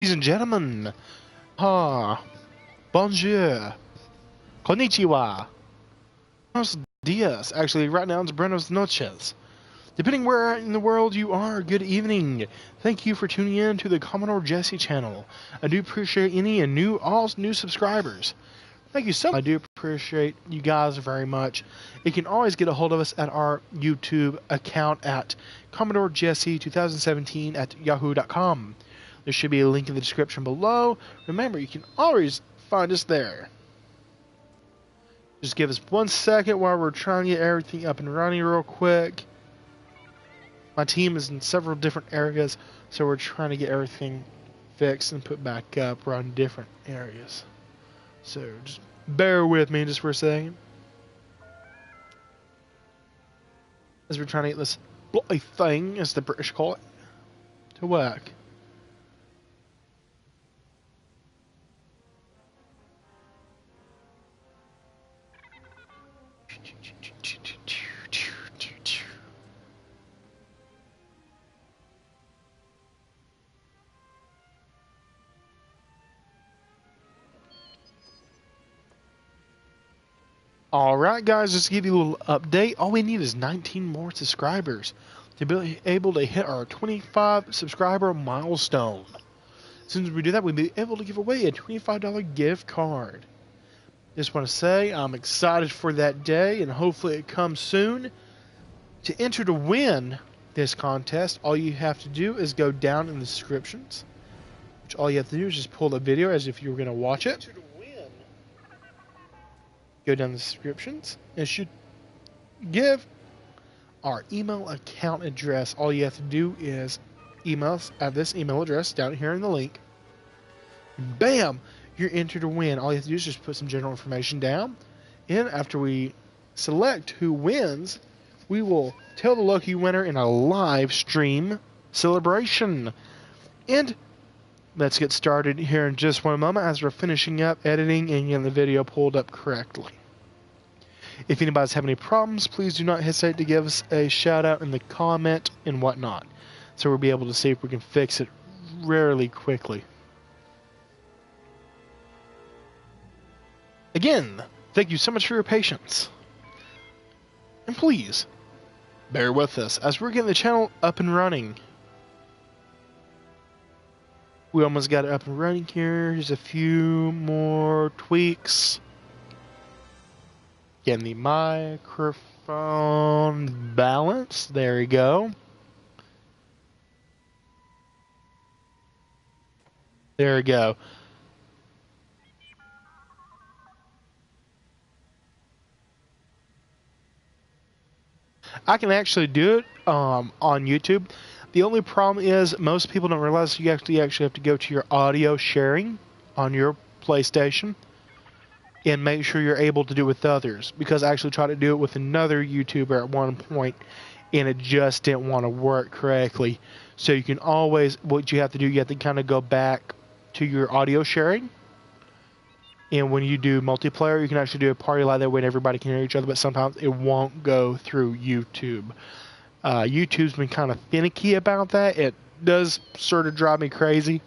Ladies and gentlemen, bonjour, konnichiwa, buenos dias. Actually, right now it's buenos noches. Depending where in the world you are, good evening. Thank you for tuning in to the Commodore Jesse channel. I do appreciate all new subscribers. Thank you so much. I do appreciate you guys very much. You can always get a hold of us at our YouTube account at Commodore Jesse 2017 at yahoo.com. There should be a link in the description below. Remember, you can always find us there. Just give us 1 second while we're trying to get everything up and running real quick. My team is in several different areas, so we're trying to get everything fixed and put back up. We're on different areas. So just bear with me just for a second. As we're trying to get this bloody thing, as the British call it, to work. Alright guys, just to give you a little update, all we need is 19 more subscribers to be able to hit our 25 subscriber milestone. As soon as we do that, we'll be able to give away a $25 gift card. Just want to say, I'm excited for that day, and hopefully it comes soon. To enter to win this contest, all you have to do is go down in the descriptions. Which all you have to do is just pull the video as if you were going to watch it. Go down the descriptions. It should give our email account address. All you have to do is email us at this email address down here in the link. And bam! You're entered to win. All you have to do is just put some general information down. And after we select who wins, we will tell the lucky winner in a live stream celebration. And let's get started here in just one moment as we're finishing up editing and getting the video pulled up correctly. If anybody's having any problems, please do not hesitate to give us a shout out in the comment and whatnot, so we'll be able to see if we can fix it really quickly. Again, thank you so much for your patience. And please, bear with us as we're getting the channel up and running. We almost got it up and running here. There's a few more tweaks. Getting the microphone balance. There we go. There we go. I can actually do it on YouTube. The only problem is most people don't realize you actually have to go to your audio sharing on your PlayStation and make sure you're able to do it with others, because I actually tried to do it with another YouTuber at one point and it just didn't want to work correctly. So you can always, what you have to do, you have to kind of go back to your audio sharing, and when you do multiplayer, you can actually do a party like that when everybody can hear each other, but sometimes it won't go through YouTube. YouTube's been kind of finicky about that. It does sort of drive me crazy.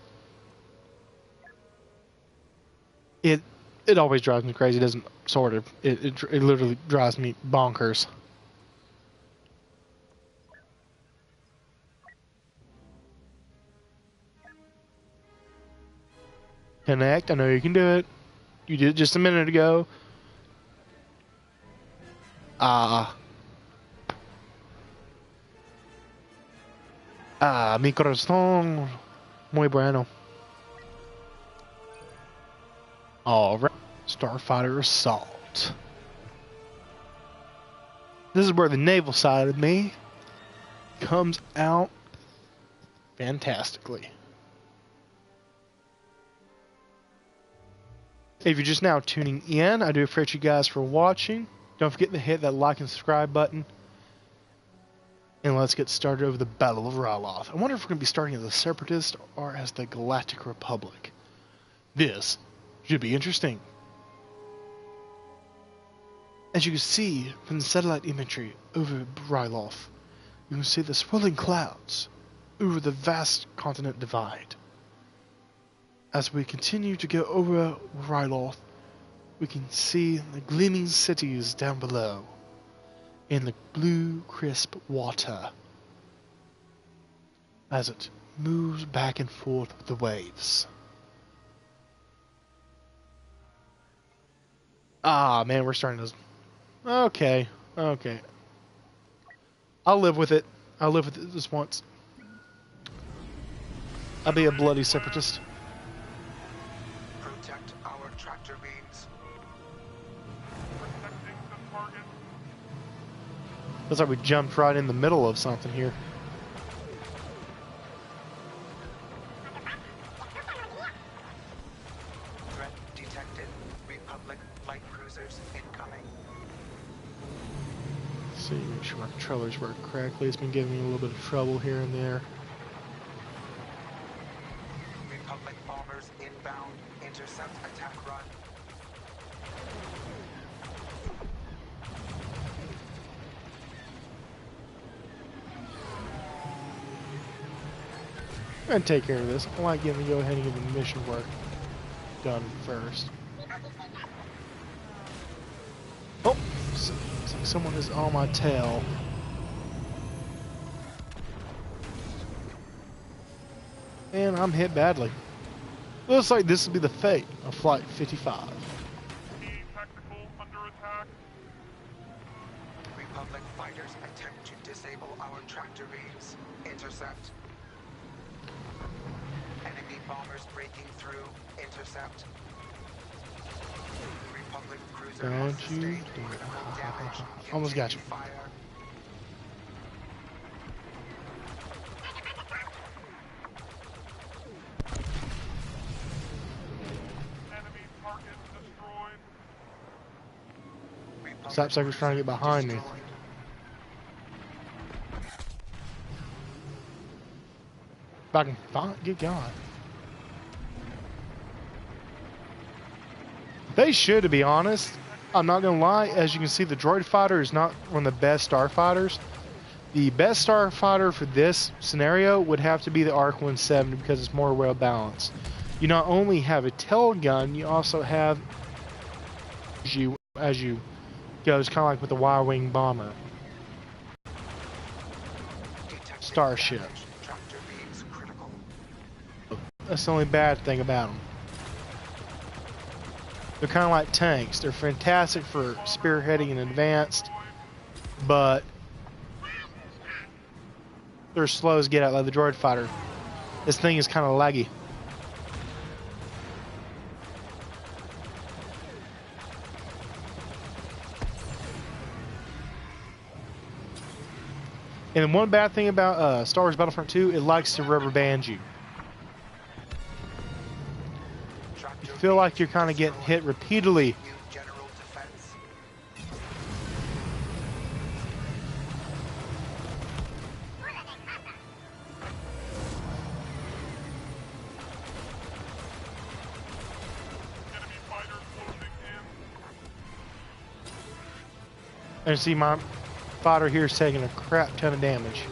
It always drives me crazy. It doesn't sort of. It literally drives me bonkers. Connect. I know you can do it. You did it just a minute ago. Mi corazón muy bueno. Alright. Starfighter Assault. This is where the naval side of me comes out fantastically. If you're just now tuning in, I do appreciate you guys for watching. Don't forget to hit that like and subscribe button. And let's get started over the Battle of Ryloth. I wonder if we're going to be starting as the Separatist or as the Galactic Republic. This should be interesting. As you can see from the satellite imagery over Ryloth, you can see the swirling clouds over the vast continent divide. As we continue to go over Ryloth, we can see the gleaming cities down below in the blue, crisp water as it moves back and forth with the waves. Ah, man, we're starting to... Okay, okay. I'll live with it. I'll live with it this once. I'll be a bloody separatist. Protect our tractor beams. Protecting the target. Looks like we jumped right in the middle of something here. Threat detected. Republic light cruisers incoming. Let's see, make sure my controllers work correctly. It's been giving me a little bit of trouble here and there. Republic bombers inbound. Intercept attack run. I'm gonna take care of this. I like getting to go ahead and get the mission work done first. Oh, looks like someone is on my tail. And I'm hit badly. Looks like this will be the fate of Flight 55. Tactical under attack. Republic fighters attempt to disable our tractor beams. Intercept. Enemy bombers breaking through. Intercept. Republic cruiser has Don't you sustained do it. critical damage. Almost got you. Continue fire. Enemy target destroyed. Stop suckers trying to get behind me. Destroyed. If I can get going. They should, to be honest. I'm not gonna lie. As you can see, the droid fighter is not one of the best starfighters. The best starfighter for this scenario would have to be the Arc 170 because it's more well balanced. You not only have a tail gun, you also have as you go. It's kind of like with the Y-wing bomber. Detected Starship. damage. Tractor beams critical. That's the only bad thing about them. They're kind of like tanks. They're fantastic for spearheading and advanced, but they're slow as get out like the droid fighter. This thing is kind of laggy. And one bad thing about Star Wars Battlefront 2, it likes to rubber band you. You feel like you're kind of getting hit repeatedly. New general defense. Enemy fighter closing in. And see my fighter here is taking a crap ton of damage.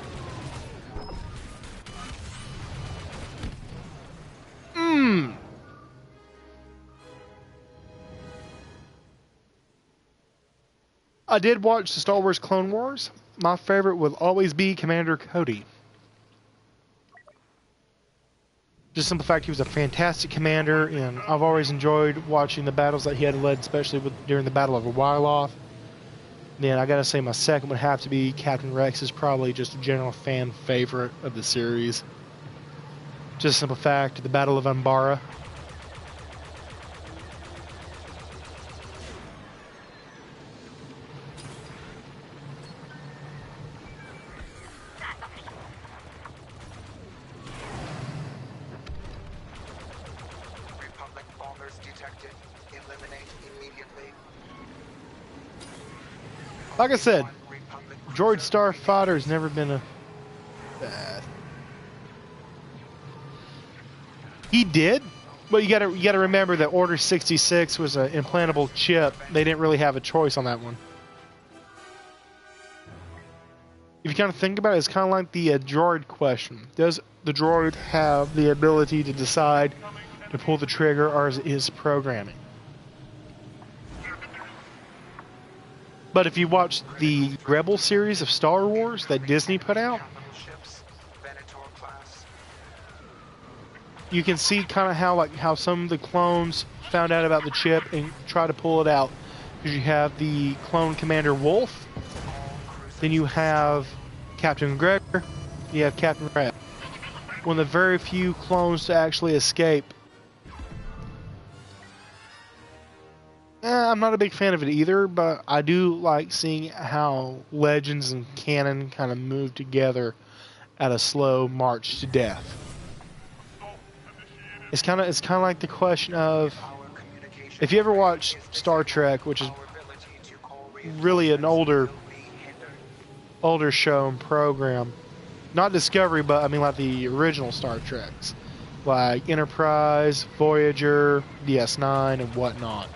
I did watch the Star Wars Clone Wars. My favorite will always be Commander Cody. Just simple fact, he was a fantastic commander, and I've always enjoyed watching the battles that he had led, especially during the Battle of Ryloth. Then I gotta say my second would have to be Captain Rex. Is probably just a general fan favorite of the series. Just simple fact, the Battle of Umbara. Republic bombers detected. Eliminate immediately. Like I said, One Republic Droid cruiser Starfighter has never been a bad. He did, but you gotta remember that Order 66 was an implantable chip. They didn't really have a choice on that one. If you kind of think about it, it's kind of like the droid question. Does the droid have the ability to decide to pull the trigger or is programming. But if you watch the Rebel series of Star Wars that Disney put out, you can see kind of how some of the clones found out about the chip and try to pull it out. Because you have the clone Commander Wolf, then you have Captain Gregor, you have Captain Red. One of the very few clones to actually escape. I'm not a big fan of it either, but I do like seeing how Legends and canon kind of move together at a slow march to death. It's kind of like the question of, if you ever watched Star Trek, which is really an older show and program, not Discovery, but I mean like the original Star Treks, like Enterprise, Voyager, DS9, and whatnot.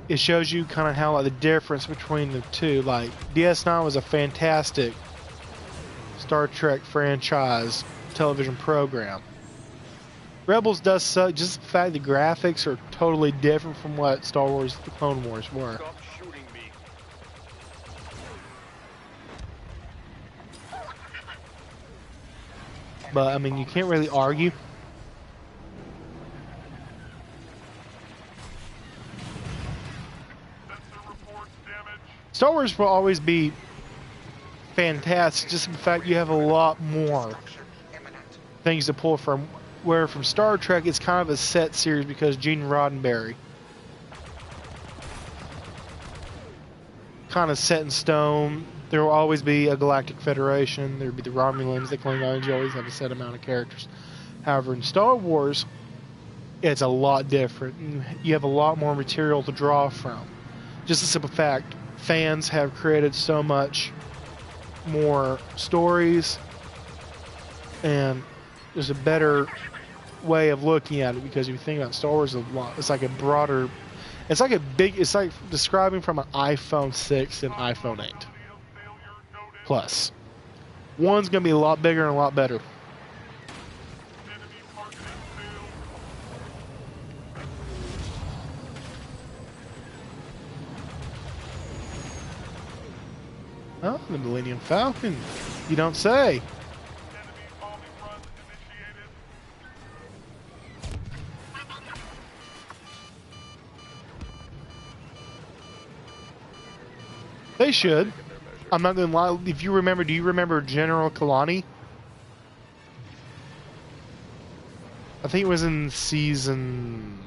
It shows you kind of how like the difference between the two. Like DS9 was a fantastic Star Trek franchise television program. Rebels does suck. Just the fact the graphics are totally different from what Star Wars: The Clone Wars were. Stop shooting me. But I mean, you can't really argue. Star Wars will always be fantastic. Just the fact you have a lot more things to pull from. Where from Star Trek, it's kind of a set series because Gene Roddenberry kind of set in stone. There will always be a Galactic Federation. There will be the Romulans, the Klingons. You always have a set amount of characters. However, in Star Wars, it's a lot different. You have a lot more material to draw from. Just a simple fact, fans have created so much more stories, and there's a better way of looking at it, because if you think about Star Wars a lot, it's like a broader, it's like describing from an iPhone 6 and iPhone 8 Plus. One's going to be a lot bigger and a lot better. Oh, the Millennium Falcon. You don't say. They should. I'm not going to lie. If you remember, do you remember General Kalani? I think it was in season...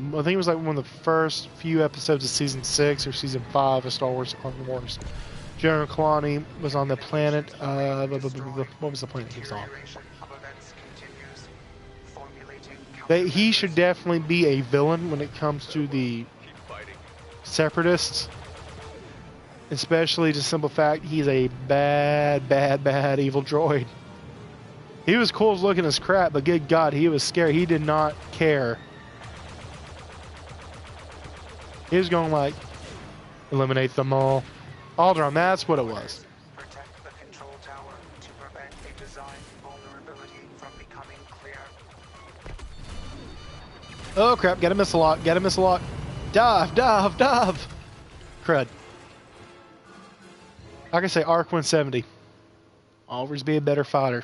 I think it was like one of the first few episodes of season 6 or season 5 of Star Wars: Clone Wars. General Kalani was on the planet. What was the planet he was on? He should definitely be a villain when it comes to the Separatists. Especially the simple fact he's a bad evil droid. He was cool as looking as crap, but good God, he was scary. He did not care. He was going like, eliminate them all. Alderaan, that's what it was. Protect the control tower to prevent a design vulnerability from becoming clear. Oh crap, gotta miss a lot, gotta miss a lot. Dive! Crud. Like I say, Arc 170. Always be a better fighter.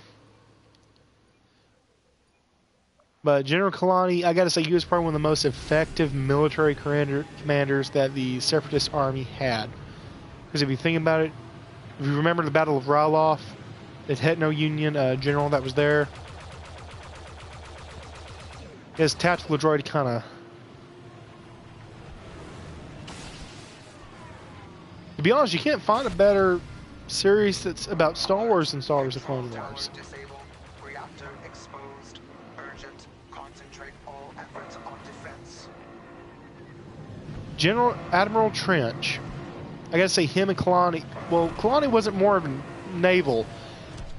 But General Kalani, I gotta say, he was probably one of the most effective military commanders that the Separatist army had. Because if you think about it, if you remember the Battle of Ryloth, the Techno-Union general that was there, his tactical droid kind of... To be honest, you can't find a better series that's about Star Wars than Star Wars: The Clone Wars. Reactor exposed. Urgent. Concentrate all efforts on defense. General Admiral Trench, I gotta say, him and Kalani. Well, Kalani wasn't more of a naval.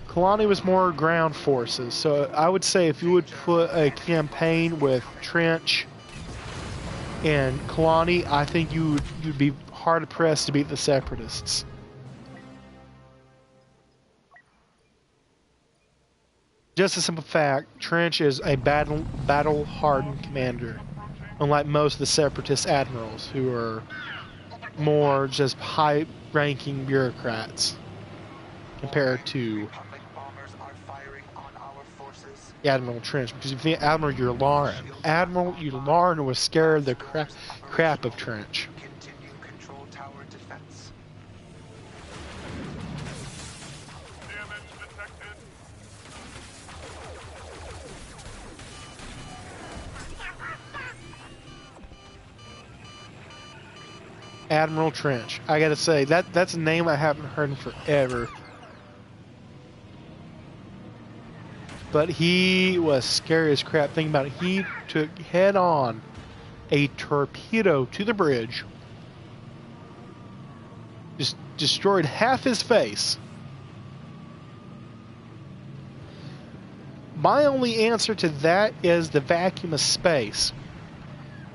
Kalani was more ground forces. So I would say if you would put a campaign with Trench and Kalani, I think you'd be hard pressed to beat the Separatists. Just a simple fact, Trench is a battle-hardened commander, unlike most of the Separatist admirals, who are more just high-ranking bureaucrats compared to Republic bombers are firing on our forces. Admiral Trench. Because if you think Admiral Yularen was scared of the crap of Trench. Continue control tower defense. Damage detected. Admiral Trench. I gotta say, that's a name I haven't heard in forever. But he was scary as crap. Think about it. He took head on a torpedo to the bridge. Just destroyed half his face. My only answer to that is the vacuum of space.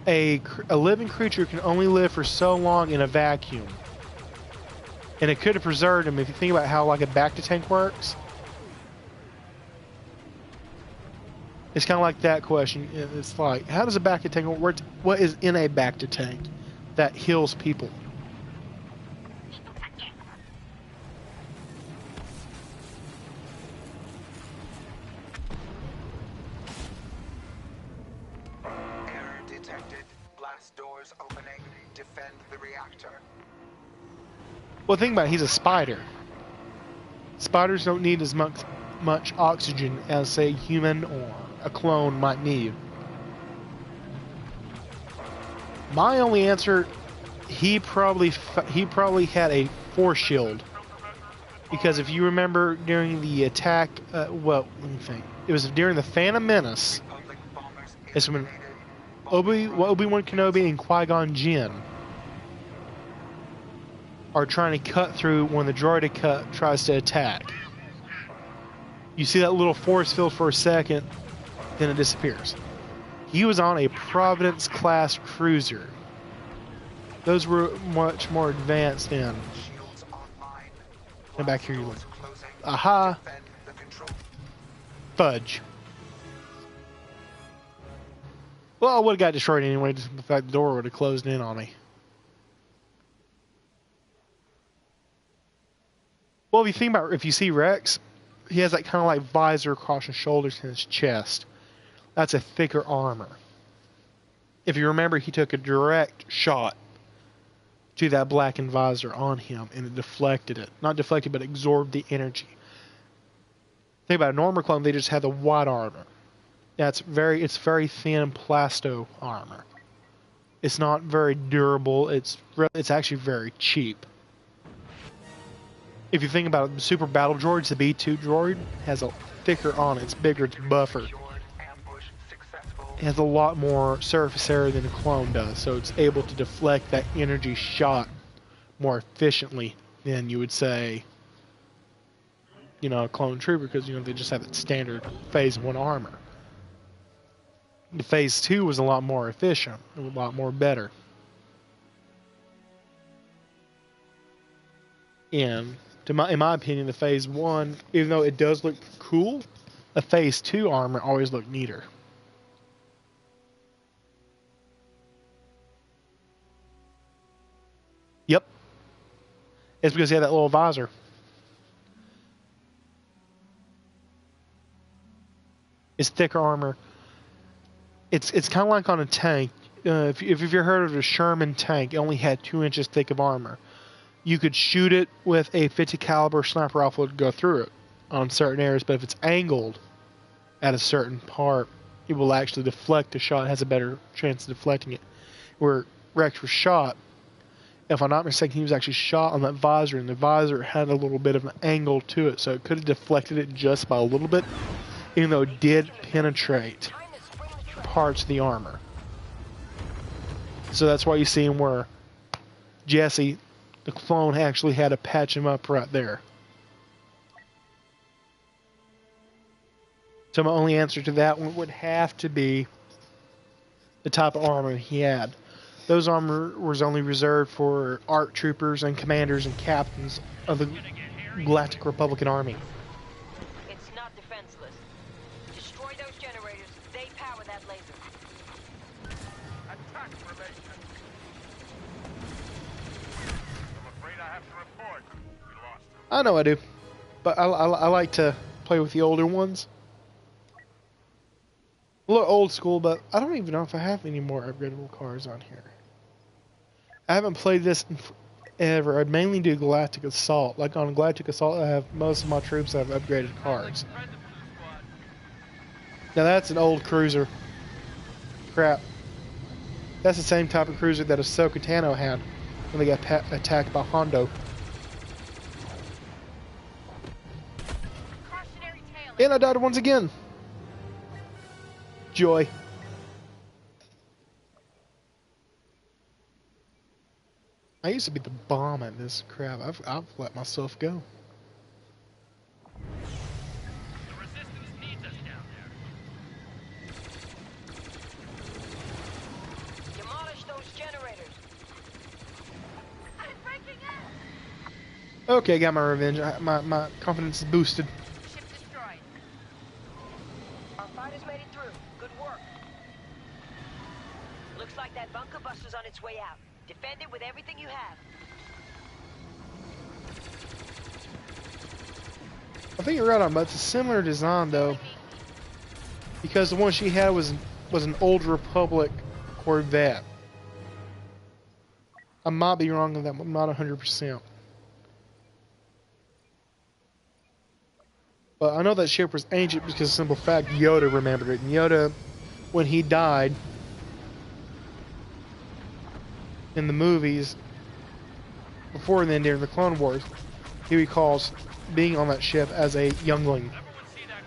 A living creature can only live for so long in a vacuum. And it could have preserved him if you think about how like a Bacta tank works. It's kind of like that question. It's like, how does a Bacta tank work? What is in a Bacta tank that heals people? Error detected. Blast doors opening. Defend the reactor. Well, think about it. He's a spider. Spiders don't need as much oxygen as, say, a human or a clone might need. My only answer, he probably had a force shield, because if you remember during the attack, well, let me think. It was during the Phantom Menace. Republic bombers It's when eliminated. Obi-Wan Kenobi and Qui-Gon Jinn are trying to cut through when the droid tries to attack. You see that little force field for a second, then it disappears. He was on a Providence-class cruiser. Those were much more advanced then. Shields online. Come back here, you Doors look. closing. Aha! Defend the control. Fudge. Well, I would have got destroyed anyway, just the fact the door would have closed in on me. Well, if you think about, if you see Rex, he has that kind of like visor across his shoulders and his chest. That's a thicker armor. If you remember, he took a direct shot to that blackened visor on him, and it deflected it. Not deflected, but absorbed the energy. Think about a normal clone; they just have the white armor. It's very thin plasto armor. It's not very durable. It's actually very cheap. If you think about it, the Super Battle Droids, the B2 droid has a thicker on it. It's bigger, it's buffer. Secured. Ambush successful. It has a lot more surface area than a clone does, so it's able to deflect that energy shot more efficiently than you would say, you know, a clone trooper, because, you know, they just have that standard Phase 1 armor. The Phase 2 was a lot more efficient, a lot more better. And in my opinion, the Phase 1, even though it does look cool, the Phase 2 armor always looked neater. Yep. It's because he had that little visor. It's thicker armor. It's kind of like on a tank. If you've ever heard of a Sherman tank, it only had 2 inches thick of armor. You could shoot it with a 50 caliber sniper rifle to go through it on certain areas, but if it's angled at a certain part, it will actually deflect the shot. It has a better chance of deflecting it. Where Rex was shot, if I'm not mistaken, he was actually shot on that visor, and the visor had a little bit of an angle to it, so it could have deflected it just by a little bit, even though it did penetrate parts of the armor. So that's why you see him where Jesse, the clone, actually had to patch him up right there. So my only answer to that one would have to be the type of armor he had. Those armor was only reserved for ARC troopers and commanders and captains of the Galactic Republican Army. It's not defenseless. Destroy those generators. They power that laser. Attack formation. I'm afraid I have to report. We lost him. I know I do, but I like to play with the older ones. A little old school, but I don't even know if I have any more upgradable cars on here. I haven't played this in forever. I mainly do Galactic Assault. Like on Galactic Assault, I have most of my troops have upgraded cars. Now that's an old cruiser. Crap. That's the same type of cruiser that Ahsoka Tano had when they got attacked by Hondo. And I died once again. Joy. I used to be the bomb at this crap. I've let myself go. The resistance needs us down there. Demolish those generators. I'm breaking out. Okay, got my revenge. My confidence is boosted. Ship destroyed. Our fighters made it through. Good work. Looks like that bunker buster's on its way out. Defend it with everything you have. I think you're right on, but it's a similar design though, because the one she had was an Old Republic Corvette. I might be wrong on that, but I'm not 100%. But I know that ship was ancient because of the simple fact Yoda remembered it. And Yoda, when he died in the movies, before then during the Clone Wars, he recalls being on that ship as a youngling. Everyone see that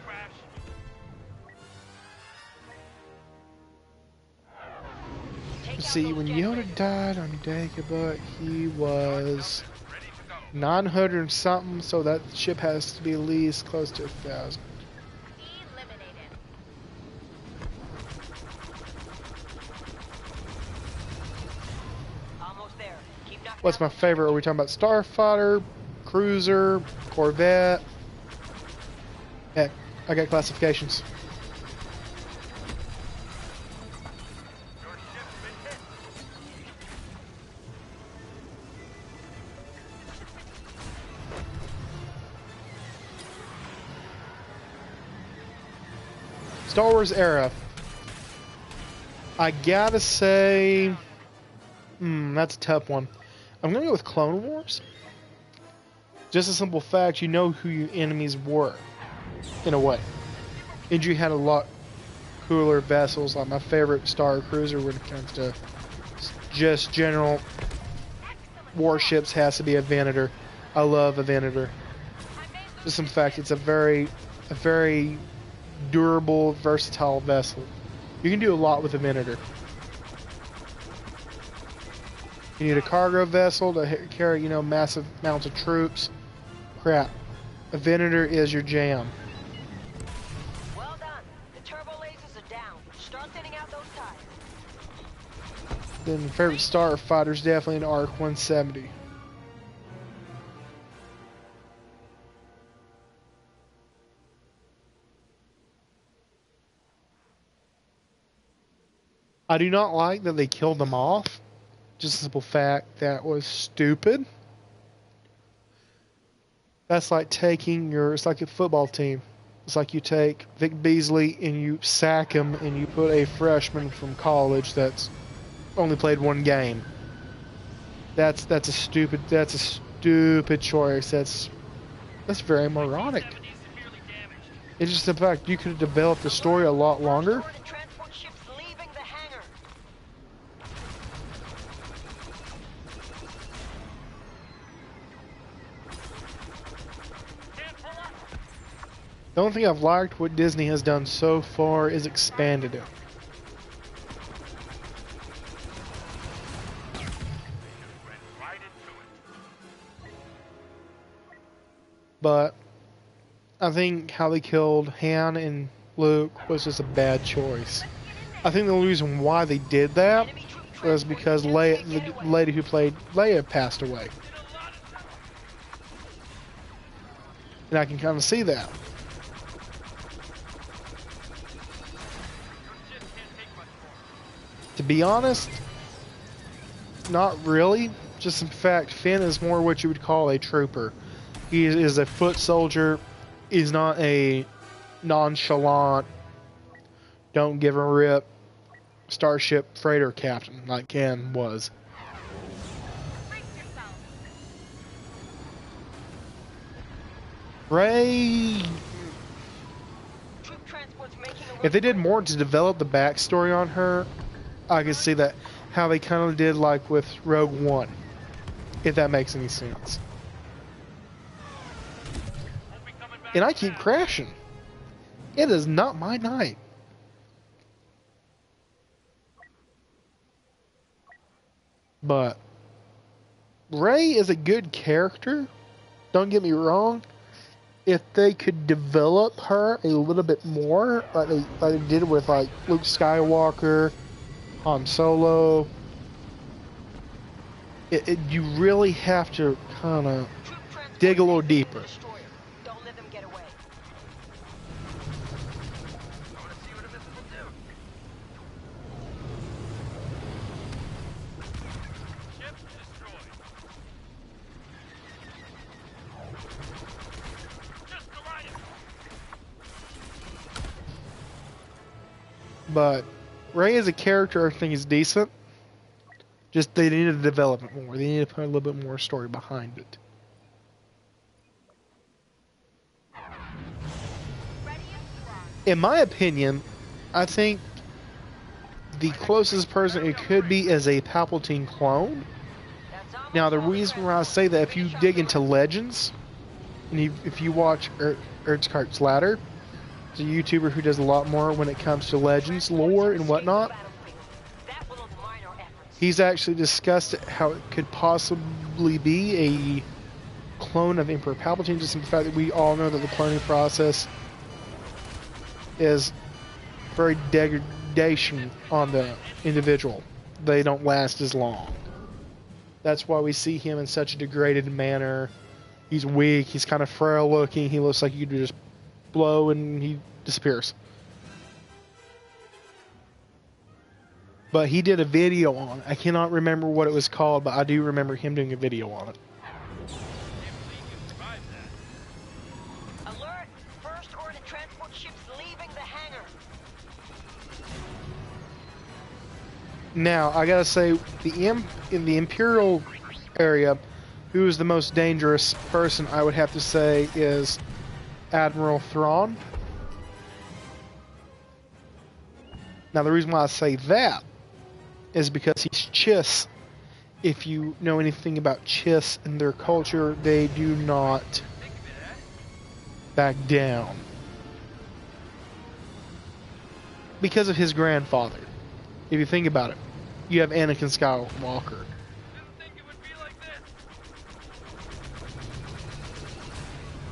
crash? See, when Yoda died on Dagobah, he was Ready to go. 900 and something, so that ship has to be at least close to 1,000. Eliminated. Almost there. Keep knocking What's out my those favorite? Are we talking about Starfighter, Cruiser, Corvette? Heck, I got classifications. Your ship's been hit. Star Wars era. I gotta say, that's a tough one. I'm gonna go with Clone Wars. Just a simple fact, you know who your enemies were, in a way. And you had a lot cooler vessels. Like my favorite Star Cruiser when it comes to just general warships has to be a Venator. I love a Venator. Just in fact, it's a very durable, versatile vessel. You can do a lot with a Venator. You need a cargo vessel to carry, massive amounts of troops. Crap. A Venator is your jam. Well done. The turbo lasers are down. Start thinning out those tires. Then favorite starfighter is definitely an ARC 170. I do not like that they killed them off. Just a simple fact that was stupid. That's like it's like a football team. It's like you take Vic Beasley and you sack him and you put a freshman from college that's only played one game. That's a stupid choice. That's very moronic. It's just the fact you could have developed the story a lot longer. Order transport ships leaving the hangar. The only thing I've liked what Disney has done so far is expanded it. Right into it. But I think how they killed Han and Luke was just a bad choice. I think the only reason why they did that was because Leia, the lady who played Leia passed away. And I can kind of see that. To be honest, not really. Just in fact, Finn is more what you would call a trooper. He is a foot soldier. He's not a nonchalant, don't give a rip starship freighter captain like Ken was. Rey, Troop transport's making a if they did more to develop the backstory on her, I could see that how they kind of did like with Rogue One, if that makes any sense. And I keep crashing. It is not my night. But Rey is a good character. Don't get me wrong. If they could develop her a little bit more, like they did with like Luke Skywalker, Han Solo, you really have to kind of dig a little deeper. Don't let them get away. I want to see what a missile will do. Ship destroyed. Just Goliath. But Rey as a character, I think is decent. Just they need to develop it more. They need to put a little bit more story behind it. In my opinion, I think the closest person it could be is a Palpatine clone. Now, the reason why I say that, if you dig into Legends, and if you watch Earthscart's Ladder, it's a YouTuber who does a lot more when it comes to Legends, lore, and whatnot. He's actually discussed how it could possibly be a clone of Emperor Palpatine, just in the fact that we all know that the cloning process is very degradation on the individual. They don't last as long. That's why we see him in such a degraded manner. He's weak, he's kind of frail looking, he looks like you could just blow and he disappears. But he did a video on it. I cannot remember what it was called, but I do remember him doing a video on it. Alert! First order transport ships leaving the hangar. Now, I gotta say, in the Imperial area, who is the most dangerous person, I would have to say, is Admiral Thrawn. Now, the reason why I say that is because he's Chiss. If you know anything about Chiss and their culture, they do not back down. Because of his grandfather. If you think about it, you have Anakin Skywalker.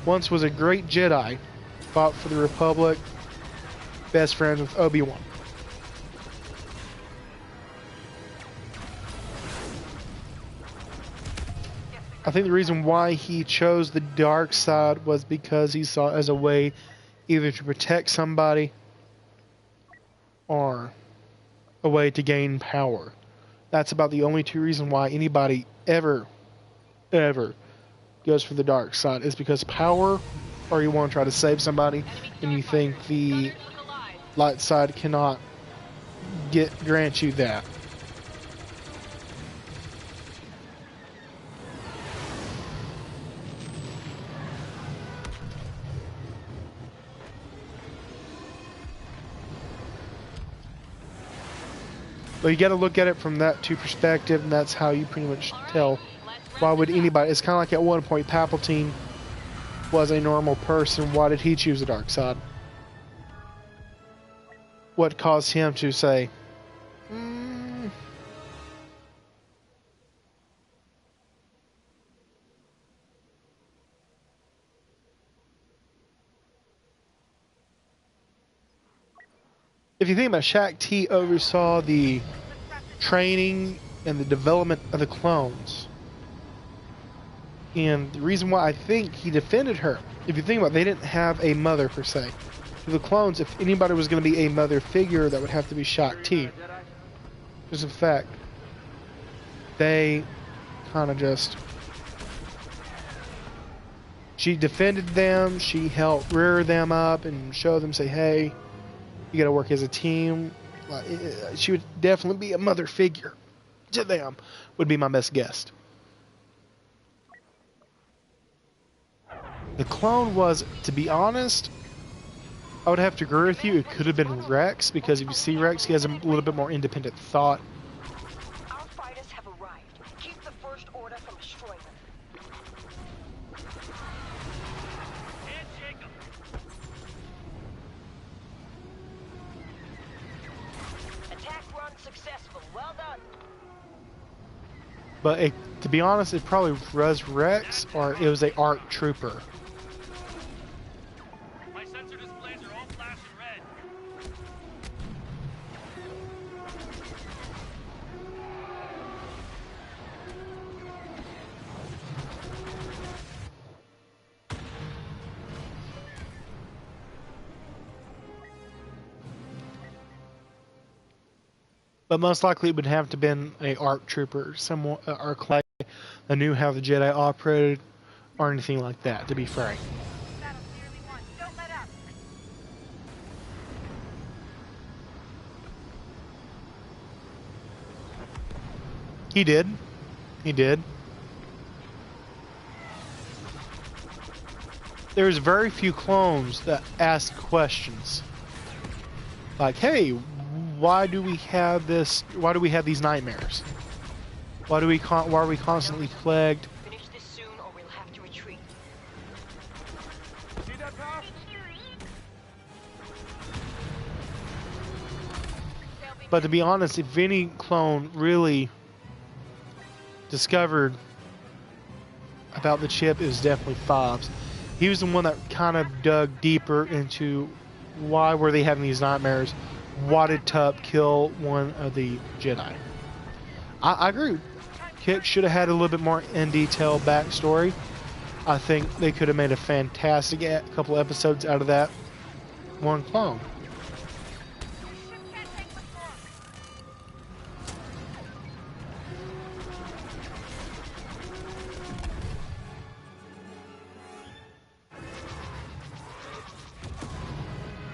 Once was a great Jedi, fought for the Republic, best friends with Obi-Wan. I think the reason why he chose the dark side was because he saw it as a way either to protect somebody or a way to gain power. That's about the only two reasons why anybody ever goes for the dark side, is because power, or you want to try to save somebody and you think the light side cannot grant you that. But you got to look at it from that two perspective, and that's how you pretty much tell. Why would anybody? It's kind of like at one point Palpatine was a normal person. Why did he choose the dark side? What caused him to say, If you think about it, Shaq T oversaw the training and the development of the clones. And the reason why I think he defended her, if you think about it, they didn't have a mother per se. To the clones, if anybody was going to be a mother figure, that would have to be Shaq T. Just a fact. They kind of just... She defended them. She helped rear them up and show them, say, hey, you got to work as a team. Like, she would definitely be a mother figure to them, would be my best guess. The clone was, to be honest, I would have to agree with you. It could have been Rex, because if you see Rex, he has a little bit more independent thought. Our fighters have arrived. Keep the first order from destroying them. Can't shake 'em. Attack run successful. Well done. But to be honest, it probably was Rex, or it was a ARC trooper. My sensor displays are all flashing red. But most likely it would have to been a ARC trooper, someone, ARC that knew how the Jedi operated, or anything like that, to be frank. Battle clearly won. Don't let up. He did. He did. There's very few clones that ask questions. Like, hey, why do we have this? Why do we have these nightmares? Why are we constantly plagued? Finish this soon or we'll have to retreat. See that power? But to be honest, if any clone really discovered about the chip, it was definitely Fobbs. He was the one that kind of dug deeper into why were they having these nightmares. Why did Tup kill one of the Jedi? I agree. Kit should have had a little bit more in detail backstory. I think they could have made a fantastic couple episodes out of that one clone. Ship can't take much more.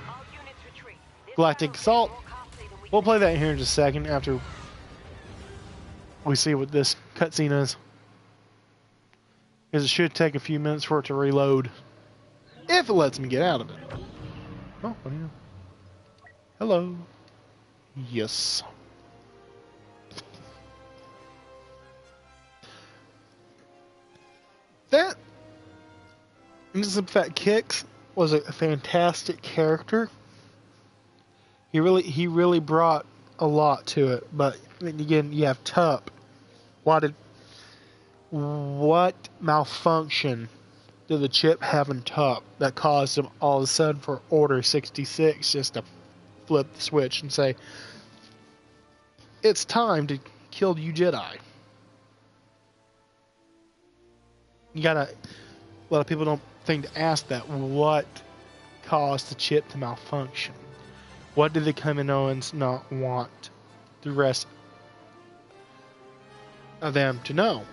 All units retreat. This Galactic battle's Assault. more costly than we We'll can play that here in just a second after we see what this cutscene is. Because it should take a few minutes for it to reload. If it lets me get out of it. Oh, what do you know? Hello. Yes. That Fat Kicks was a fantastic character. He really brought a lot to it. But then again, you have Tup. What malfunction did the chip have in Tup that caused him all of a sudden for Order 66 just to flip the switch and say, it's time to kill you Jedi? You gotta, a lot of people don't think to ask that. What caused the chip to malfunction? What did the Kaminoans not want the rest of them to know?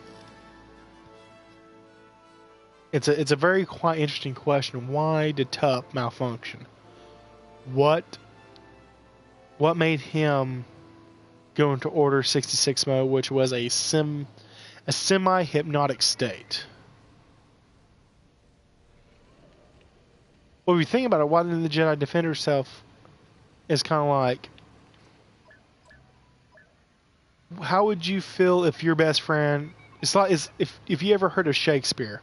It's a very quite interesting question. Why did Tup malfunction? What made him go into Order 66 mode, which was a semi-hypnotic state? Well, if you think about it, why didn't the Jedi defend herself? It's kind of like, how would you feel if your best friend... It's like if you ever heard of Shakespeare.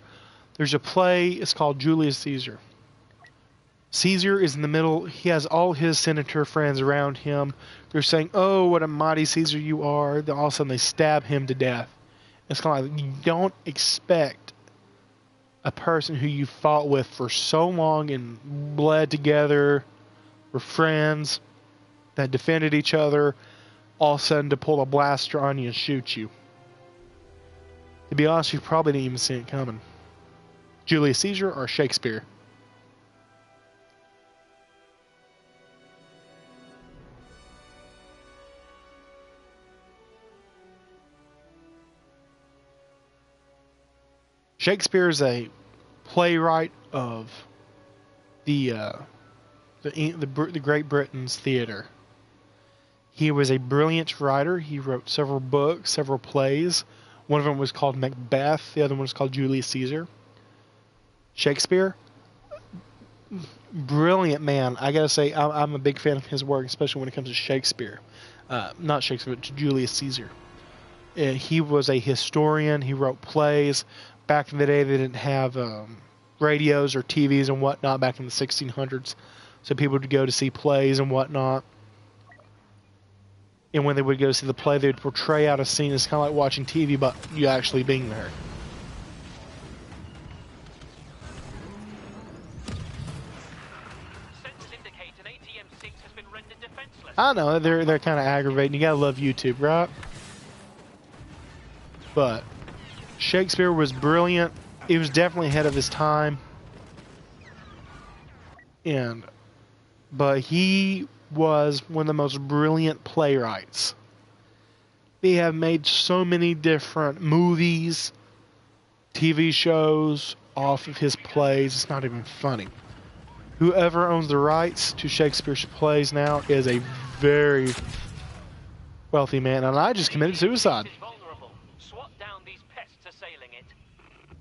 There's a play, it's called Julius Caesar. Caesar is in the middle, he has all his senator friends around him. They're saying, oh, what a mighty Caesar you are. Then all of a sudden they stab him to death. It's kind of like, you don't expect a person who you fought with for so long and bled together, were friends, that defended each other, all of a sudden to pull a blaster on you and shoot you. To be honest, you probably didn't even see it coming. Julius Caesar or Shakespeare? Shakespeare is a playwright of the Great Britain's theater. He was a brilliant writer. He wrote several books, several plays. One of them was called Macbeth. The other one was called Julius Caesar. Shakespeare, brilliant man. I gotta say, I'm a big fan of his work, especially when it comes to Shakespeare. Not Shakespeare, but Julius Caesar. He was a historian. He wrote plays. Back in the day, they didn't have radios or TVs and whatnot back in the 1600s. So people would go to see plays and whatnot. And when they would go see the play, they would portray out a scene. It's kind of like watching TV, but you actually being there. Sensors indicate an ATM-6 has been rendered defenseless. I know, they're kind of aggravating. You gotta love YouTube, right? But Shakespeare was brilliant. He was definitely ahead of his time. But he was one of the most brilliant playwrights. They have made so many different movies, TV shows off of his plays. It's not even funny. Whoever owns the rights to Shakespeare's plays now is a very wealthy man, and I just committed suicide.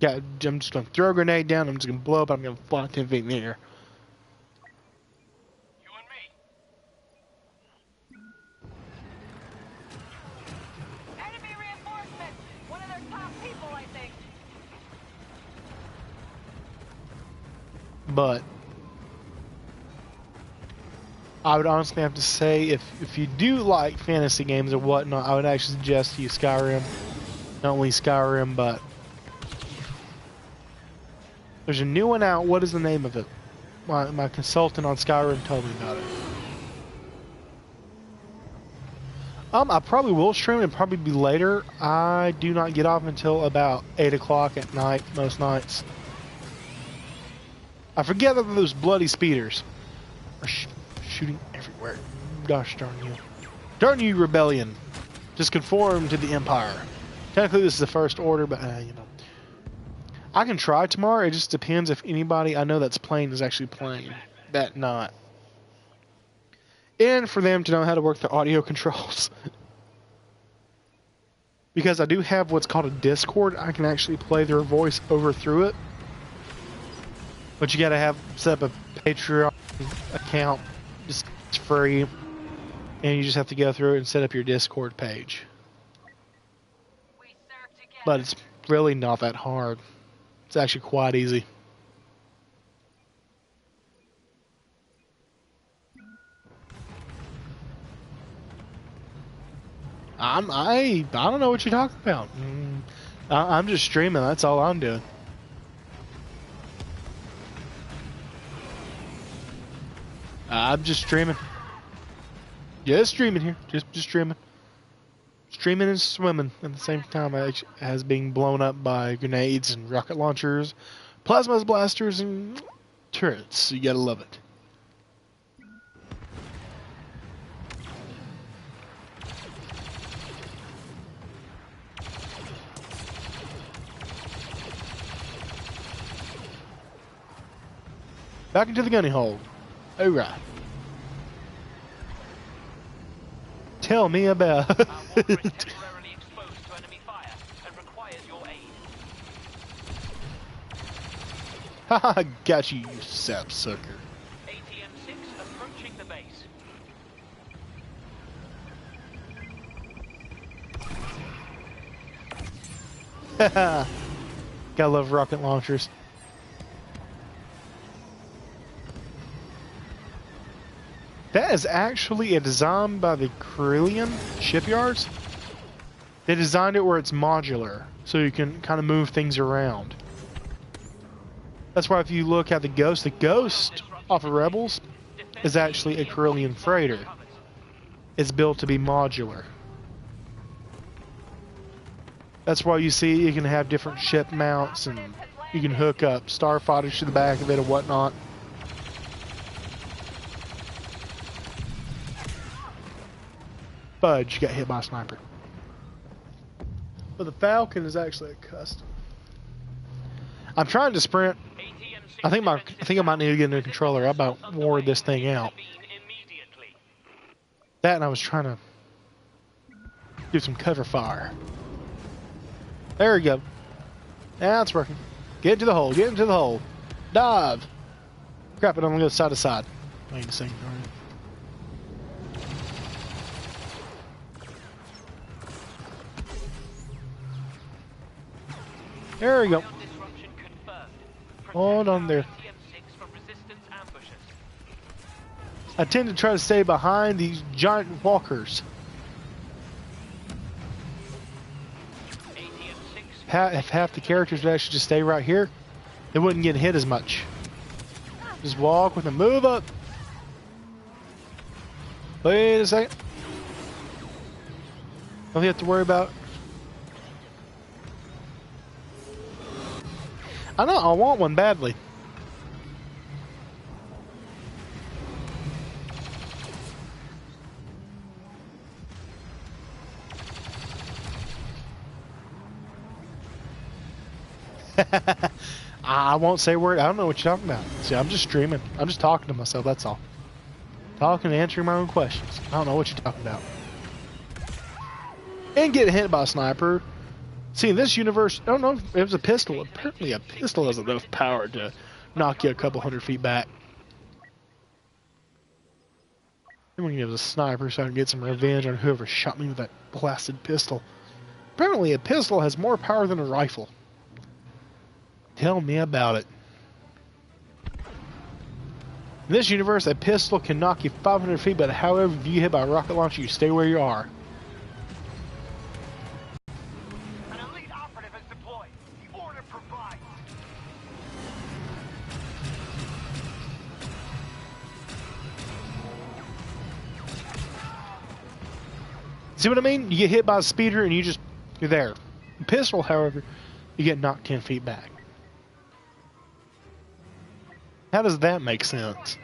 Yeah, I'm just gonna throw a grenade down. I'm just gonna blow up. I'm gonna fly 10 feet in the air. You and me. Enemy reinforcements! One of their top people, I think. But I would honestly have to say, if you do like fantasy games or whatnot, I would actually suggest you Skyrim. Not only Skyrim, but there's a new one out. What is the name of it? My consultant on Skyrim told me about it. I probably will stream it. Probably be later. I do not get off until about 8 o'clock at night most nights. I forget that those bloody speeders are shooting everywhere. Gosh darn you! Darn you, rebellion! Just conform to the Empire. Technically, this is the First Order, but you know. I can try tomorrow. It just depends if anybody I know that's playing is actually playing. That not. And for them to know how to work the audio controls. Because I do have what's called a Discord. I can actually play their voice over through it. But you gotta have set up a Patreon account. It's free. And you just have to go through it and set up your Discord page. But it's really not that hard. It's actually quite easy. I don't know what you're talking about. I'm just streaming. That's all I'm doing. I'm just streaming. Yeah, streaming here. Just streaming. Streaming and swimming at the same time as being blown up by grenades and rocket launchers, plasma blasters, and turrets. You gotta love it. Back into the gunny hole. Alright. Tell me about it. Temporarily exposed to enemy fire and requires your aid. Haha, got you, you sapsucker. ATM-6 approaching the base. Haha. Gotta love rocket launchers. That is actually a design by the Carillion shipyards. They designed it where it's modular, so you can kind of move things around. That's why if you look at the Ghost off of Rebels is actually a Carillion freighter. It's built to be modular. That's why you see you can have different ship mounts and you can hook up starfighters to the back of it and whatnot. Fudge, you got hit by a sniper. But the Falcon is actually a custom. I'm trying to sprint. I think I might need to get a new controller. I about wore this thing out. That and I was trying to do some cover fire. There we go. Now it's working. Get into the hole. Get into the hole. Dive. Crap it, I'm gonna go side to side. Wait a second. There we go. Hold on there. I tend to try to stay behind these giant walkers. If half the characters would actually just stay right here, they wouldn't get hit as much. Just walk with a move up. Wait a second. Don't you have to worry about. I know, I want one badly. I won't say a word. I don't know what you're talking about. See, I'm just streaming. I'm just talking to myself, that's all. Talking and answering my own questions. I don't know what you're talking about. And getting hit by a sniper. See, in this universe, I don't know if it was a pistol. Apparently a pistol has enough power to knock you a couple 100 feet back. I'm gonna use a sniper so I can get some revenge on whoever shot me with that blasted pistol. Apparently a pistol has more power than a rifle. Tell me about it. In this universe, a pistol can knock you 500 feet, but however, if you get hit by a rocket launcher, you stay where you are. An elite operative is deployed. Order provided. See what I mean? You get hit by a speeder and you're there. A pistol, however, you get knocked 10 feet back. How does that make sense?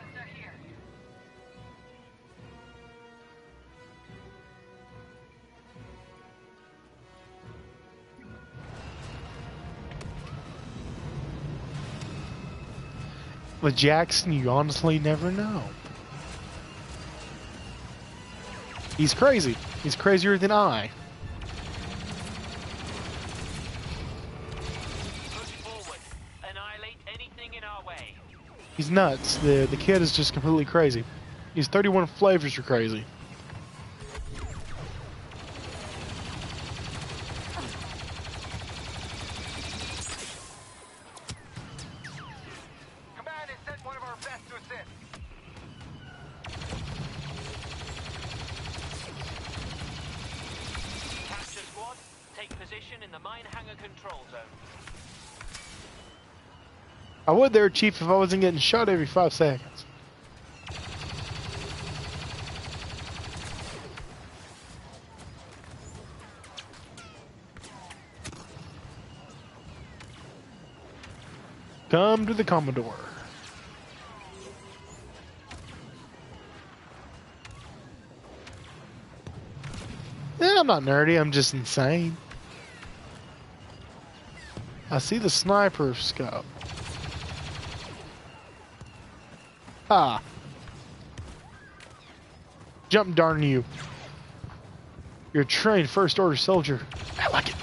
With Jackson, you honestly never know. He's crazy. He's crazier than I. Push forward. Annihilate anything in our way. He's nuts. The kid is just completely crazy. He's 31 flavors are crazy. Command has sent one of our best to assist. Capture squad, take position in the mine hangar control zone. I would there, Chief, if I wasn't getting shot every 5 seconds. Come to the Commodore. Yeah, I'm not nerdy, I'm just insane. I see the sniper scope. Ah. Jump, darn you. You're a trained first order soldier. I like it.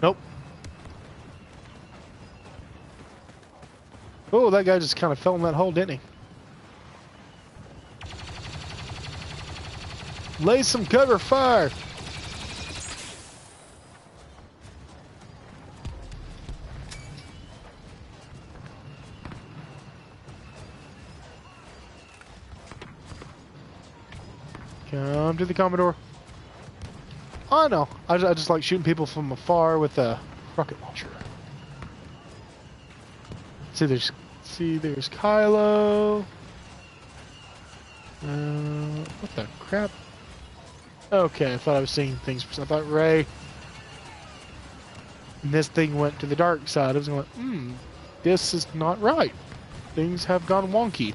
Nope. Oh, that guy just kind of fell in that hole, didn't he? Lay some cover fire. Come to the Commodore. Oh no, I just like shooting people from afar with a rocket launcher. See, there's Kylo. What the crap? Okay, I thought I was seeing things. I thought Rey. And this thing went to the dark side. I was going, this is not right. Things have gone wonky.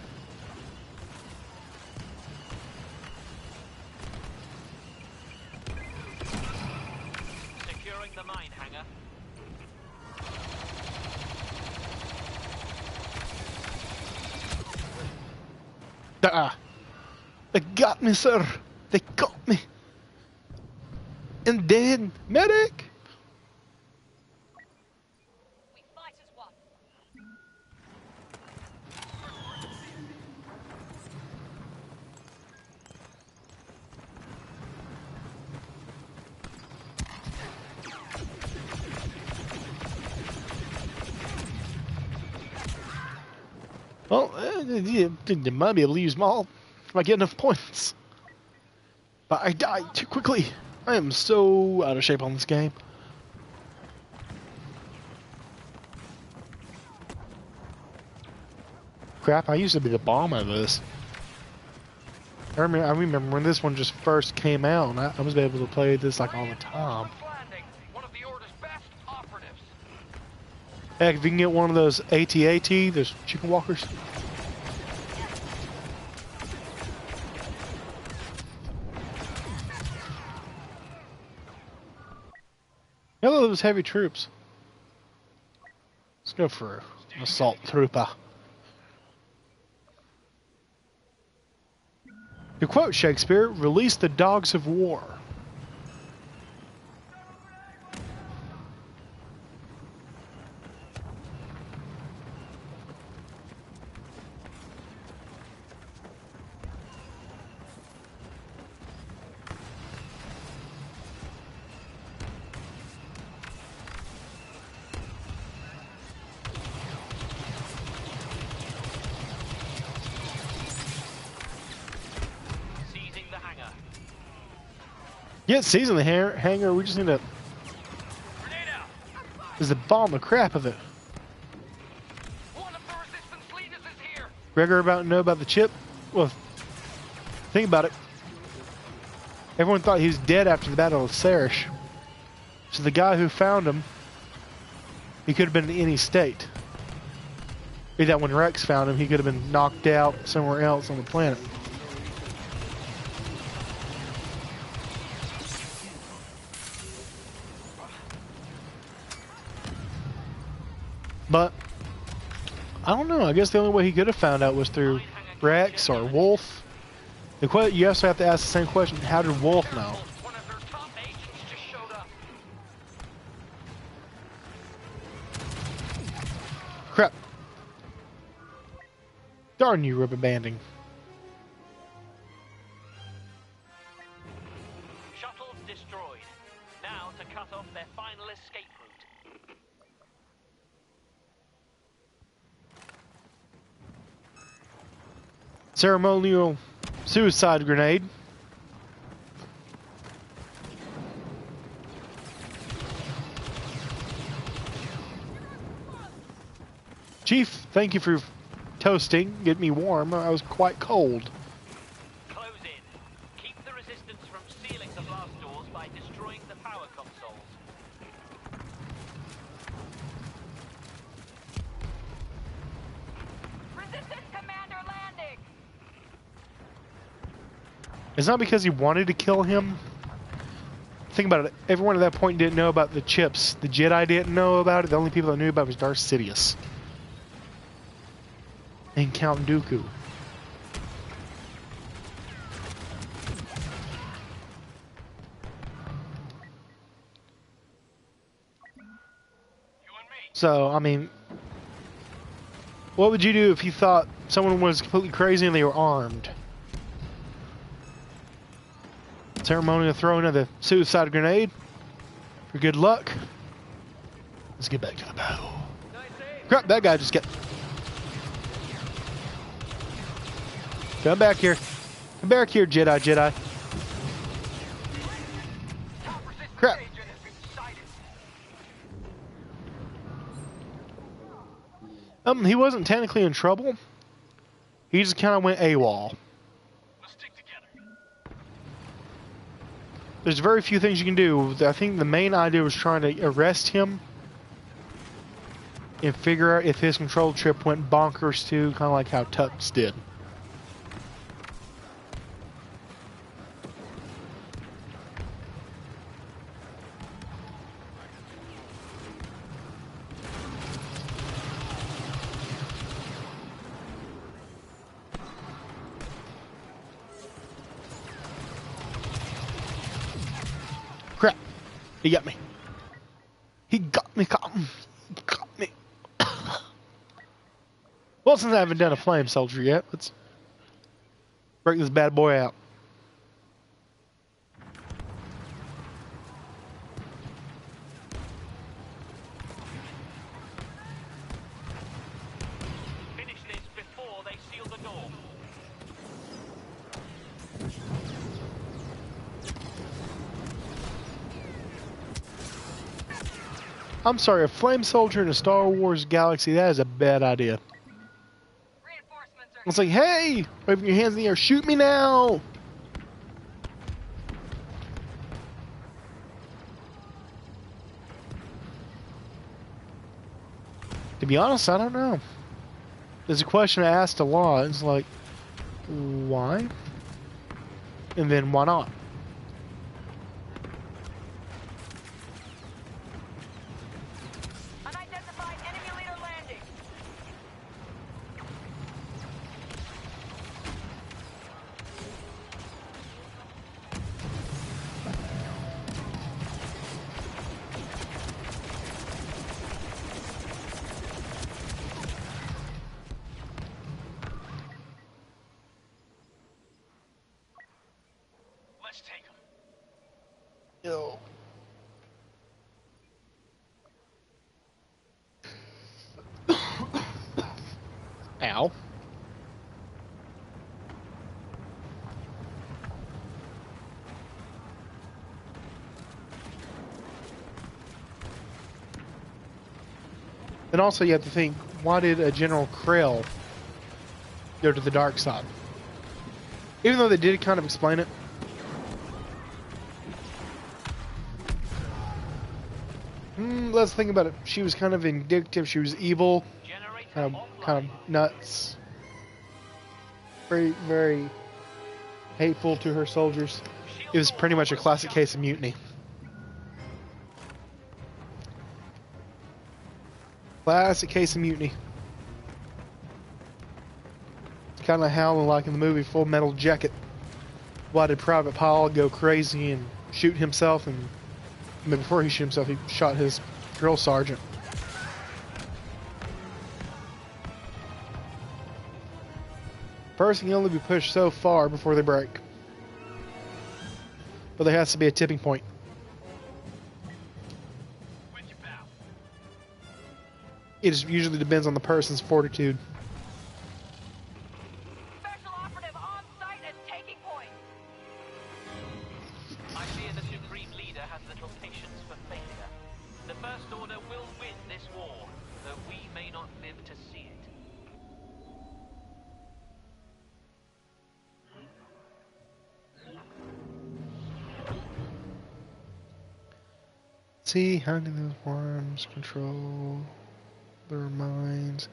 Ah, they got me, sir. They got me. And dead. Medic! We fight as one. Well, you might be able to use them all if I get enough points. But I died too quickly. I am so out of shape on this game. Crap, I used to be the bomb of this. I remember when this one just first came out, and I was able to play this like all the time. Landing, one of the Order's best operatives. Heck, if you can get one of those AT-AT, those chicken walkers. Hello, those heavy troops. Let's go for an assault trooper. To quote Shakespeare, release the dogs of war. Seizing the hangar. Yeah, season the hangar. We just need to. Grenade out. Is the bomb the crap of it? One of the resistance leaders is here. Gregor about to know about the chip? Well, think about it. Everyone thought he was dead after the Battle of Sarish. So the guy who found him, he could have been in any state. Be that when Rex found him, he could have been knocked out somewhere else on the planet. But I don't know. I guess the only way he could have found out was through Rex or Wolf. You also have to ask the same question: how did Wolf know? One of their top agents just showed up. Crap! Darn you, rubber banding. Shuttles destroyed. Now to cut off their final escape route. Ceremonial suicide grenade. Chief, thank you for toasting. Get me warm. I was quite cold. Close in. Keep the resistance from sealing the blast doors by destroying the power consoles. Resistance commander landing. It's not because he wanted to kill him. Think about it. Everyone at that point didn't know about the chips. The Jedi didn't know about it. The only people that knew about it was Darth Sidious and Count Dooku. So, I mean, what would you do if you thought someone was completely crazy and they were armed? Ceremonial throwing of the suicide grenade. For good luck. Let's get back to the battle. Crap, that guy just got... Come back here. Come back here, Jedi. Crap. He wasn't technically in trouble. He just kind of went AWOL. There's very few things you can do. I think the main idea was trying to arrest him and figure out if his control chip went bonkers too, kind of like how Tux did. He got me. He got me, got me, got me. Well, since I haven't done a flame soldier yet, let's break this bad boy out. Finish this before they seal the door. I'm sorry, a flame soldier in a Star Wars galaxy, that is a bad idea. Reinforcements are It's like, hey, waving your hands in the air, shoot me now. To be honest, I don't know. There's a question I asked a lot. It's like, why? And then why not? Unidentified enemy leader landing. Let's take them. Yo. Ow. And also, you have to think, why did a General Krill go to the dark side? Even though they did kind of explain it. Let's think about it. She was kind of vindictive. She was evil. Generator Kind of nuts. Very, very hateful to her soldiers. It was pretty much a classic case of mutiny. Classic case of mutiny. It's kind of how, like in the movie Full Metal Jacket, why did Private Pyle go crazy and shoot himself? And I mean, before he shot himself, he shot his drill sergeant. Person can only be pushed so far before they break. But there has to be a tipping point. with your pal. It usually depends on the person's fortitude. Special operative on site at taking point. I fear the Supreme Leader has little patience for failure. The First Order will win this war, though we may not live to see it. See how do those worms control their minds?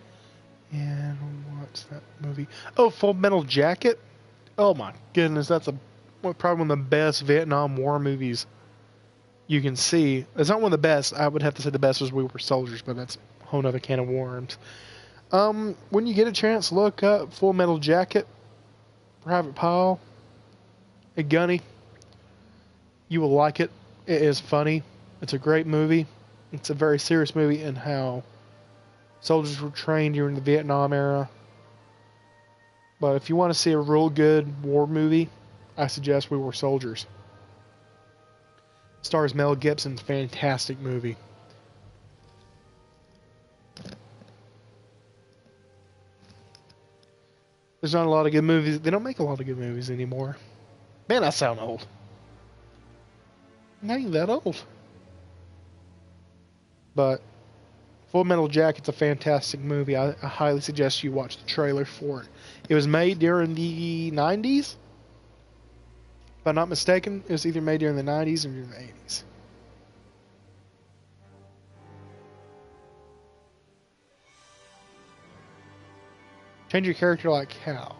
And what's that movie? Oh, Full Metal Jacket. Oh my goodness, that's probably one of the best Vietnam War movies you can see. It's not one of the best. I would have to say the best was We Were Soldiers, but that's a whole nother can of worms. When you get a chance, look up Full Metal Jacket, Private Pyle, a Gunny. You will like it. It is funny. It's a great movie. It's a very serious movie in how soldiers were trained during the Vietnam era. But if you want to see a real good war movie, I suggest We Were Soldiers. Stars Mel Gibson, fantastic movie. There's not a lot of good movies. They don't make a lot of good movies anymore. Man, I sound old. I'm not even that old. But Full Metal Jacket's a fantastic movie. I highly suggest you watch the trailer for it. It was made during the 90s. If I'm not mistaken, it was either made during the 90s or during the 80s. Change your character like how?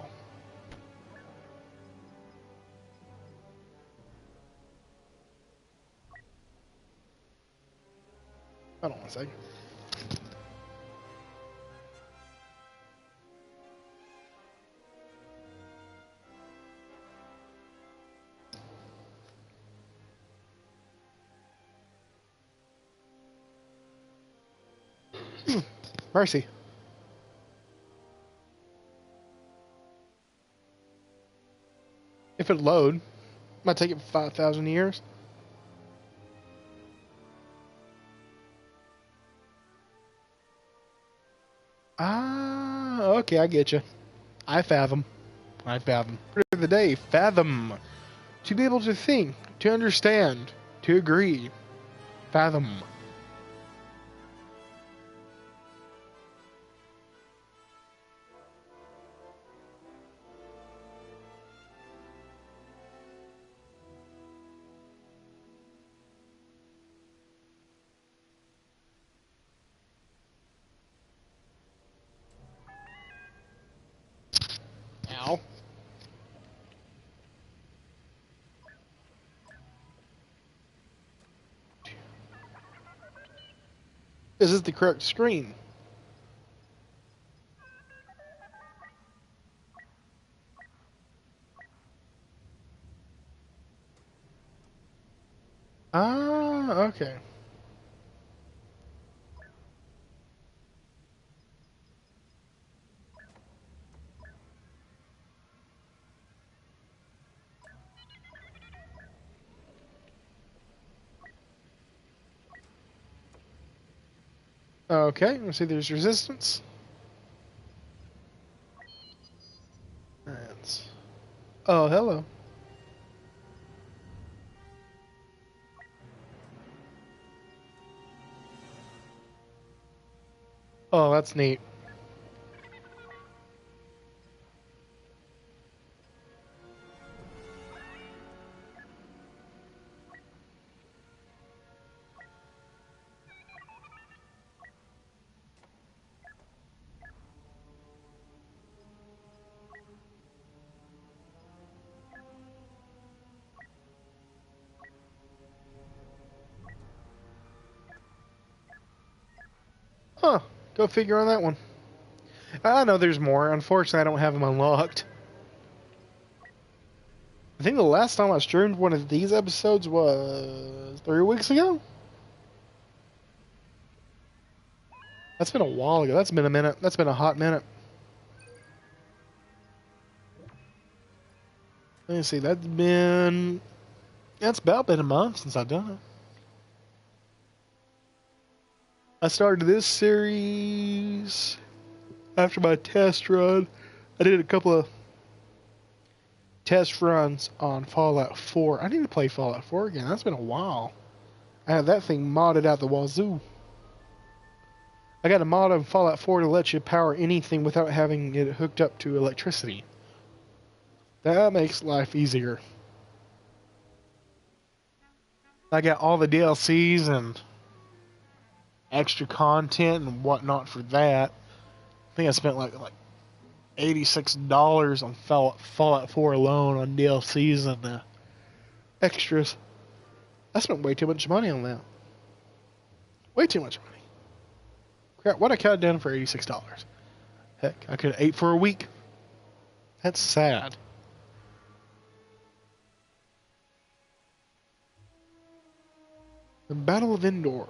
Hold on one second. Mercy. If it load, might take it 5,000 years. Ah, okay, I get you. I fathom. I fathom. Word of the day, fathom. To be able to think, to understand, to agree. Fathom. Ow. Is this the correct screen? Ah, okay. Okay, let's see, there's resistance. That's... Oh, hello. Oh, that's neat. Huh, go figure on that one. I know there's more. Unfortunately, I don't have them unlocked. I think the last time I streamed one of these episodes was 3 weeks ago? That's been a while ago. That's been a minute. That's been a hot minute. Let me see. That's about been a month since I've done it. I started this series after my test run. I did a couple of test runs on Fallout 4. I need to play Fallout 4 again. That's been a while. I have that thing modded out the wazoo. I got a mod on Fallout 4 to let you power anything without having it hooked up to electricity. That makes life easier. I got all the DLCs and extra content and whatnot for that. I think I spent like $86 on Fallout 4 alone on DLCs and extras. I spent way too much money on that. Way too much money. Crap, why'd I cut it down for $86? Heck, I could have ate for a week. That's sad. The Battle of Endor.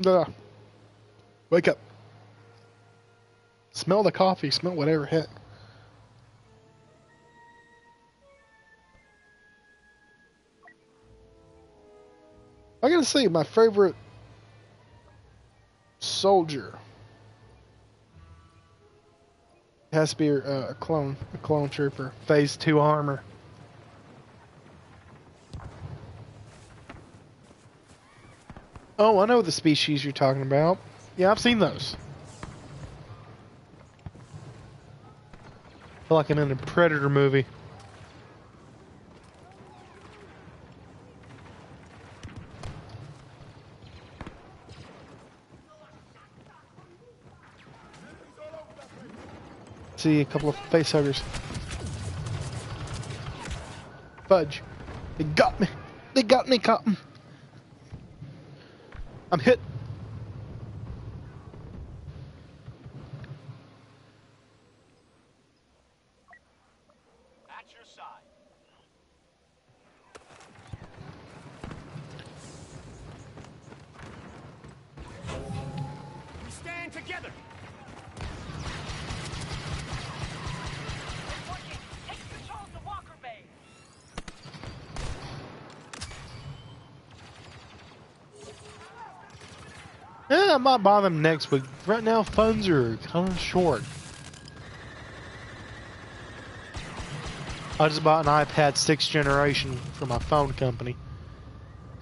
Ugh. Wake up. Smell the coffee, smell whatever, heck. I gotta say, my favorite soldier has to be a clone trooper, phase 2 armor. Oh, I know the species you're talking about. Yeah, I've seen those. I feel like I'm in a Predator movie. See a couple of facehuggers. Fudge. They got me. They got me, Cotton. I'm hit. side. We stand together. It's working. Take control of the walker bay. Yeah, I might buy them next week. Right now, funds are kind of short. I just bought an iPad 6th generation for my phone company.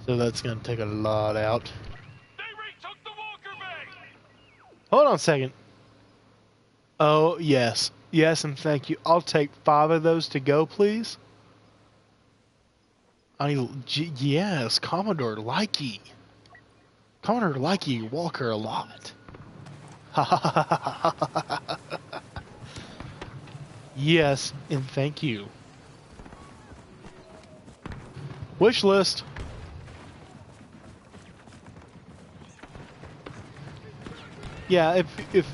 So that's going to take a lot out. They retook the Walker Bay. Hold on a second. Oh, yes. Yes, and thank you. I'll take 5 of those to go, please. Yes, Commodore Likey. Commodore Likey Walker a lot. Yes, and thank you. Wish list. Yeah, if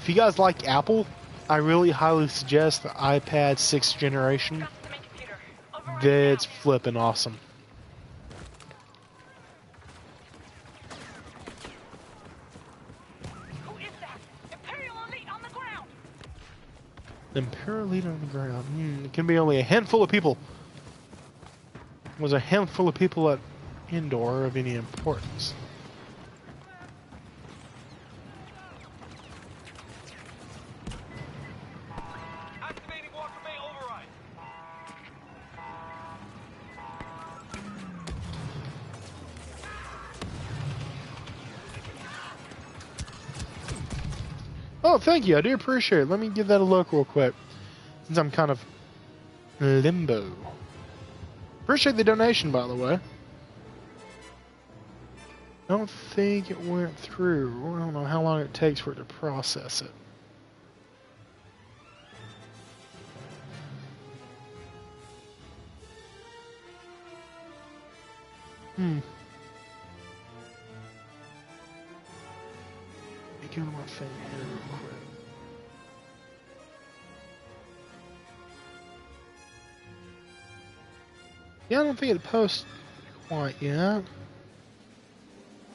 you guys like Apple, I really highly suggest the iPad 6th generation. Got the main computer. Override That's now. flipping awesome. Who is that? Imperial elite on the ground. Imperial leader on the ground. It can be only a handful of people. Was a handful of people at Indoor of any importance? Activating Walker Bay override. Oh, thank you. I do appreciate it. Let me give that a look real quick, since I'm kind of limbo. Appreciate the donation, by the way. I don't think it went through. I don't know how long it takes for it to process it. Let me go to my thing here real quick. Yeah, I don't think it posts quite yet.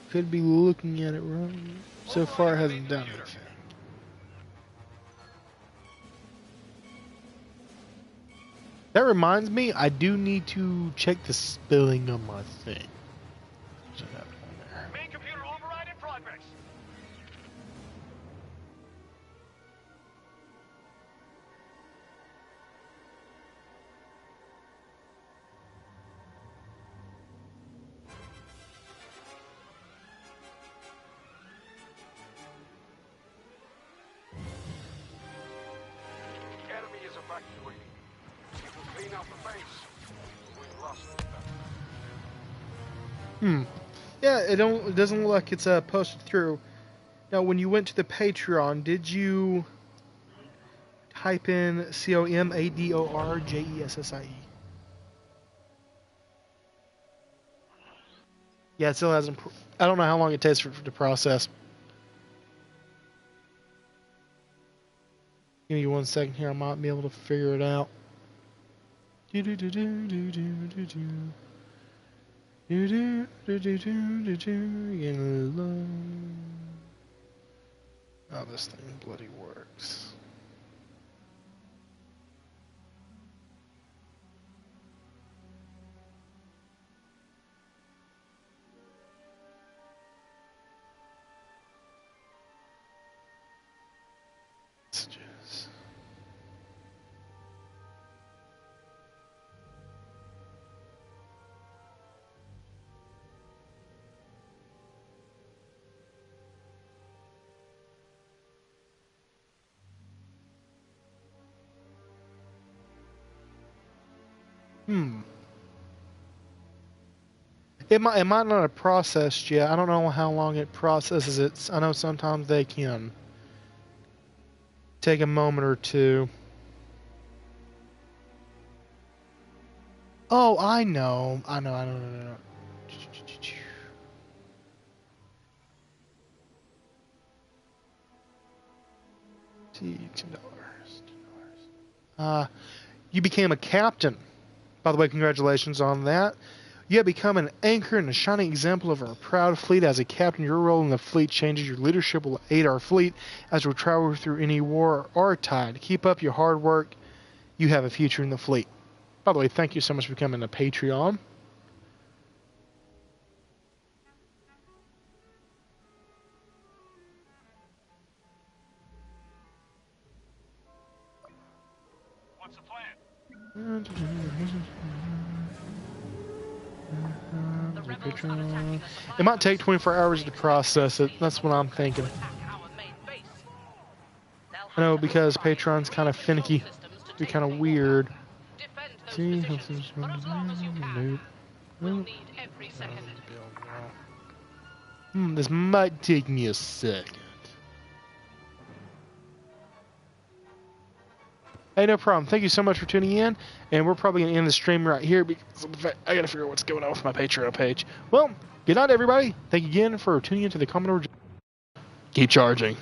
Could be looking at it wrong. So far, it hasn't done anything. That reminds me, I do need to check the spelling on my thing. Should have it on there. Main computer override in progress. Enemy is evacuating. Clean out the base. We lost them. Yeah, it doesn't look like it's posted through. Now, when you went to the Patreon, did you type in COMADORJESSIE? Yeah, it still hasn't. I don't know how long it takes for it to process. Give me 1 second here. I might be able to figure it out. Do do do do do do do do. Do do do do do do do. Oh, this thing bloody works. Messages. It might not have processed yet. I don't know how long it processes it. I know sometimes they can take a moment or two. Oh, I know. I know. $2. You became a captain. By the way, congratulations on that. You have become an anchor and a shining example of our proud fleet. As a captain, your role in the fleet changes. Your leadership will aid our fleet as we travel through any war or tide. Keep up your hard work. You have a future in the fleet. By the way, thank you so much for becoming a Patreon. What's the plan? The rebels are attacking a supply It might take post. 24 hours to process it. That's what I'm thinking. Attack our main base. They'll I know, have to because provide Patreon's kind of control finicky. systems to Be take kind of things weird. down. Defend those See, positions for as long as you can. We'll need every second. This might take me a second. Hey, no problem. Thank you so much for tuning in, and we're probably going to end the stream right here because I got to figure out what's going on with my Patreon page. Well, good night, everybody. Thank you again for tuning into the Commodore. Keep charging.